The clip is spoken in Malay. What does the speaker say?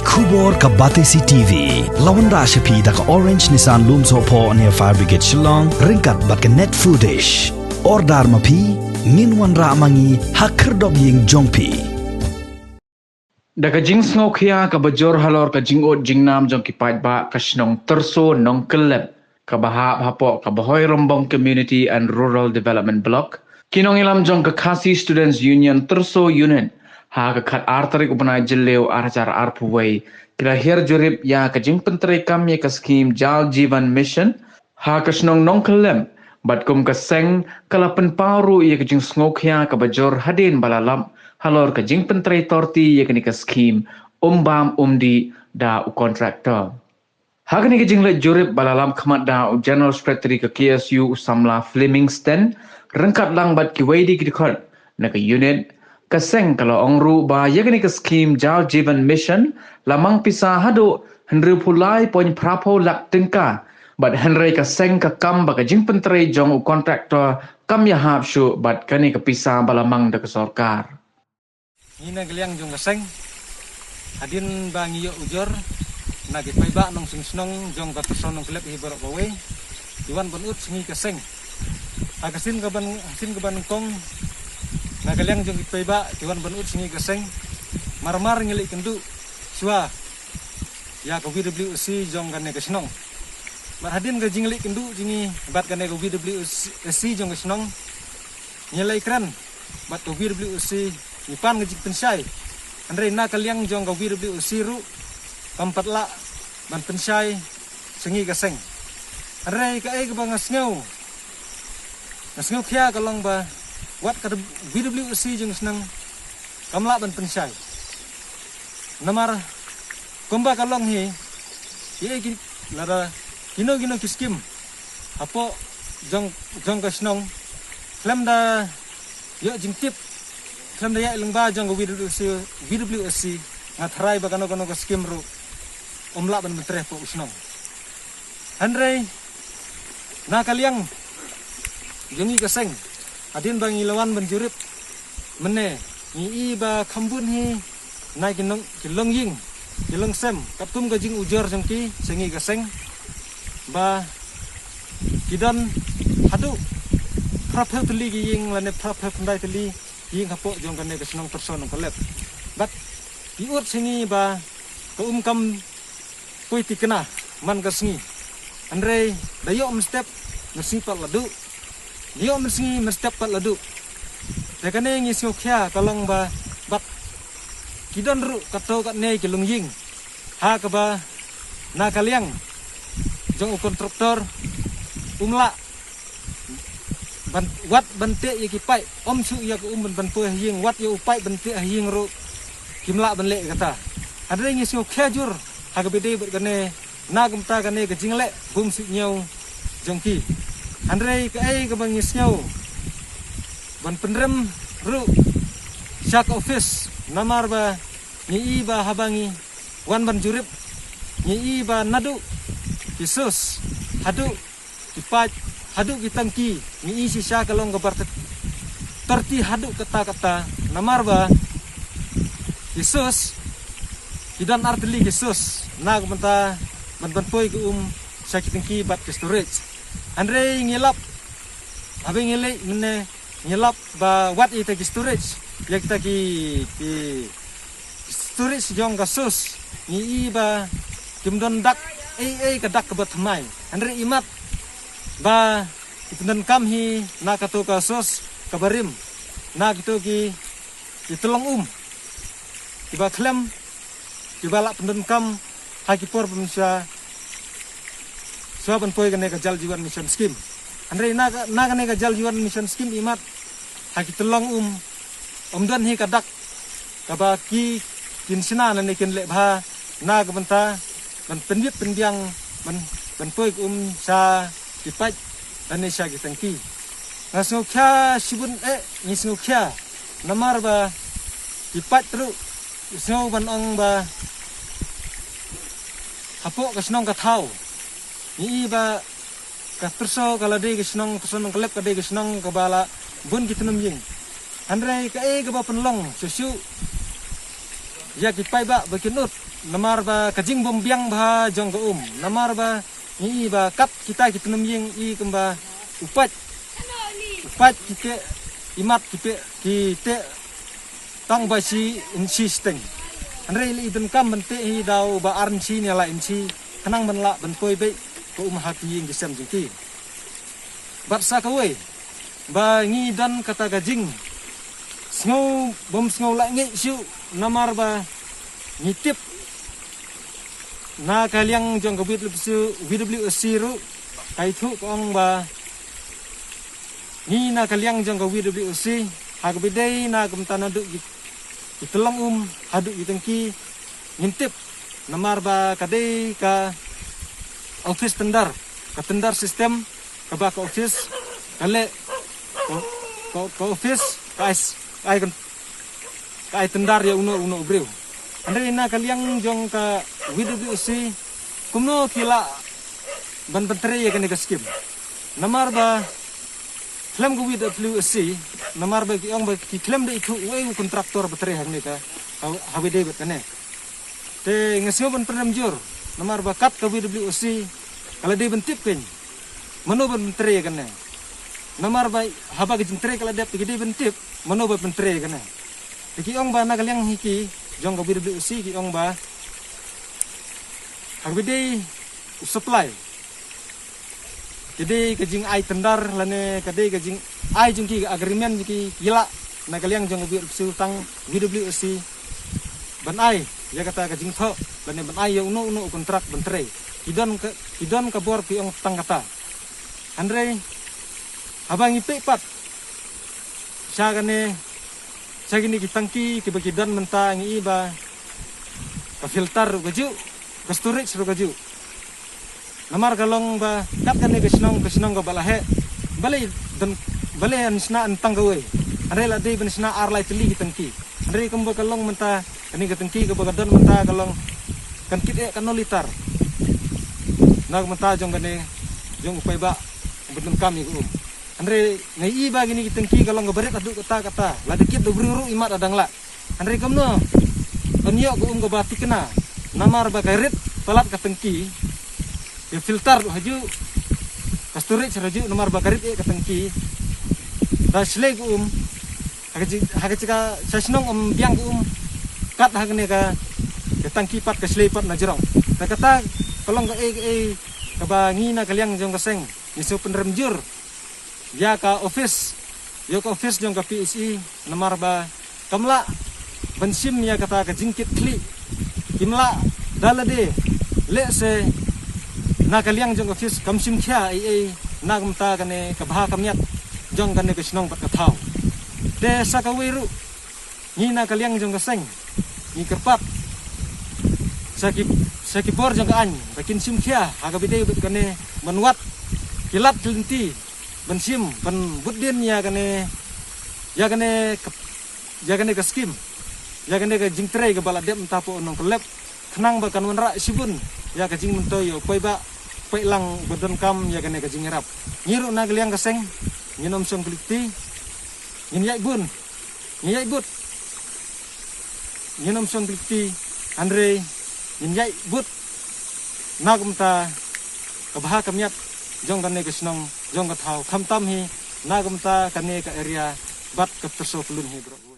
Kubor ka Batesi TV. Lawan Rashapi da ka Orange Nissan Looms Hopo near Fire Brigade Shillong. Ringkat bat ka net footage. Ordar mapi. Minwan ra mangi hakerdog ying jongpi. Daga jing sngo khia ka bajor halor ka jing ot jing nam jong ki pait ba ka shnong terso nong kelep ka bahap hapo ka bahoy rombong community and rural development block kinong ilam jong ka Khasi Students Union terso unit ha ka khat artarik upanai jilleu archar arpuway kila her jurip ya ka jing pentre kam ye ka scheme Jal Jeevan Mission ha ka shnong nong kelep bat kum ka seng kala pen paru ye ka jing sngo khia ka bajor hadin balalam halor ka jing pentre torti ye ka scheme umbam umdi da u kontraktor hagani ka jing le jurip balalam khamat da u general secretary ka KSU Samla Flemington rengkat lang bat ki wedi ki khot na ka unit ka seng kala ongru ba ye ka scheme Jal Jeevan Mission lamang pisa hadu hendru pulai poin prapo lak tingka bat henry ka seng ka kam ba ka jing pentre jong u kontraktor kam ya hap shu bat kani ka pisa balamang da ka sarkar Ina geliang jong kaseng adin bang iyo ujor nagi paiba nong sing snong jong katason nong klep hibarok bawe diwan benut singi kaseng agasin kaban kong nagaliang jong paiba diwan benut singi kaseng marmar ngelik kendu swa ya ko WWC jong gane kasnong marhadin ga jinglik kendu jingi bat gane ko WWC jong kasnong nyelai kran bat ko WWC Ipan ngejik pensai, Andre na kaliang jong ka WWC ru, kampat la ban pensai sengi kaseng. Andre ka ay ka ba ngasngaw kaya kalong ba wat ka WWC jong senang kamla ban pensai. Namar kumba kalong hi, ye lara gino kiskim, apo jong kasnong, klam da yo jingtip. Klam daya ilengba jang go WWC ngatrai ba kano ka skim ru omla ban mentre po usnong Andre na kaliang jongi kaseng adin bang ilawan ban jurip mene ni ba khambun hi na kilong ying kilong sem katum ga jing ujor jangki sengi kaseng ba kidan hadu praphe tli gi ying lane praphe pandai tli ying hapo jong kane ka senang person ng kalep bat diut singi ba ka kam puiti kena man ka singi andre dayo step nasipat ladu dayo singi step pat ladu de kane ngi sio kya kalong ba bat kidon ru kato ka ne kilung ying ha ka ba na kaliang jong kontraktor umla wat bante ye kipai om su ya ko ban po hing wat ye upai bante hing ro kimla ban le kata adre ngi sio khajur ha bede gane na gumta gane ga jingle bum su nyau jongki andre ka ai ka bang nyau ban penrem ru sak office namar ba ni ba habangi wan ban jurip ni ba nadu kisus hadu kipai hadu kitangki ni isi sya kalong gabar terti hadu kata-kata namar ba Yesus kidan artili Yesus nag menta manbanpoy ko sya kitangki bat storage andre ngilap abeng ngilay mene ngilap ba wat ita ki storage ya kita ki storage jong gasus ni ba kimdon dak kadak kebat mai andre imat ba itundan kam hi na kato kasos kabarim na kito ki itulong tiba klem tiba lak pendan kam hakipor pemisah saban poy gane ka Jal Jeevan Mission scheme andre na gane ka Jal Jeevan Mission scheme imat hakitulong omdan hi kadak kaba ki kinsina na kin le bha na kabanta ban penwit pendiang ban poy sa kipat dan isya kitangki ngasngu kya sibun ngisngu kya namar ba kipat tru isngu ban ong ba hapo kasnong kathau ni ba ka perso kala de kasnong person ng klep ka de kasnong kabala bun kitnum ying andre ka ka ba penlong susu ya kipai ba bakinut namar ba kajing bombiang ba jong ga namar ba ni ba kap kita nemyeng i kemba upat kita imat kita tang ba si insisting andre li idun kam bente hi dau ba arn si ni la insi kanang benla benpoi be ko hati yang gisam jiti bat sa kawe ba ngi dan kata gajing sngow la ngi siu namar ba ngitip na kaliang jong kabit lu WWC ru kai thu kong ba ni na kaliang jong WWC hagbidai na kumtana du itulang hadu itengki ngintip namar ba kadai ka office tendar sistem ka ba ka office kale ko office kai tendar ya uno breu andre na kaliang jong ka WWC kumno kila ban bantre ya kan skim namar ba klaim go WWC namar ba ki ong ba ki klaim de iku kontraktor batre hang ka habide bet kane te ngasio ban pernam jur namar ba kat ka WWC kala de bentip ken mano ban bantre kane namar ba haba ki jentre kala de de bentip mano ba bantre kane ki ong ba na kaliang hiki jong ka WWC ki ong ba habide supply jadi kajing ai tendar lane kadai kajing ai jungki agreement jiki gila na kaliang jong bi tang WWC ban ai ya kata kajing tho lane ban ai uno kontrak bentre idon ka bor ki ong tang kata andre abang ipe pat sagane sagini kitangki ki bagidan menta ngi ba ka filter gaju ka storage ro gaju namar galong ba kat kan ke senong ga balahe bale ansna antang gawe are la dei bensna ar lai teli tengki are kumba kalong menta ani ke tengki ke bagadon menta kalong kan kit kan litar nag menta jong gane jong upai ba betum kami ku andre ngai ba gini tengki kalong ga baret adu kata la dikit do bruru imat adang la andre kamno onyo ku ga bati kena namar ba kairit palat ka tengki ya filter haju kasturich haju nomor bakarit katengki rasle hagachika sasnong biang kat hagne ka tangki pat kasle pat na jerong kata kolong ka ka bangi na kaliang jong kaseng isu penremjur ya ka office jong ka PSI nomor ba kamla bensim ya kata ka jingkit kli kimla dalade le se na kaliang jong office kamsim kya na kumta kane kabha kamyat jong kane kisnong pat kathau de sakawiru ni na kaliang jong kaseng ni kerpat saki bor jong an bakin sim kya agabide bet kane menwat kilat linti bensim ban budin ya kane kaskim ya kane ka jingtre ke baladem tapo nong kelep kenang bakan wenra sibun ya ka jing mentoyo poi ba lang bedon kam ya kene kajing rap ngiru na geliang kaseng nginom song klikti nginyai but nginom song klikti andre nginyai but nagumta kabha kamyat jong kane kesnong jong kathau khamtam hi nagumta kane ka area bat ka terso pelun hi bro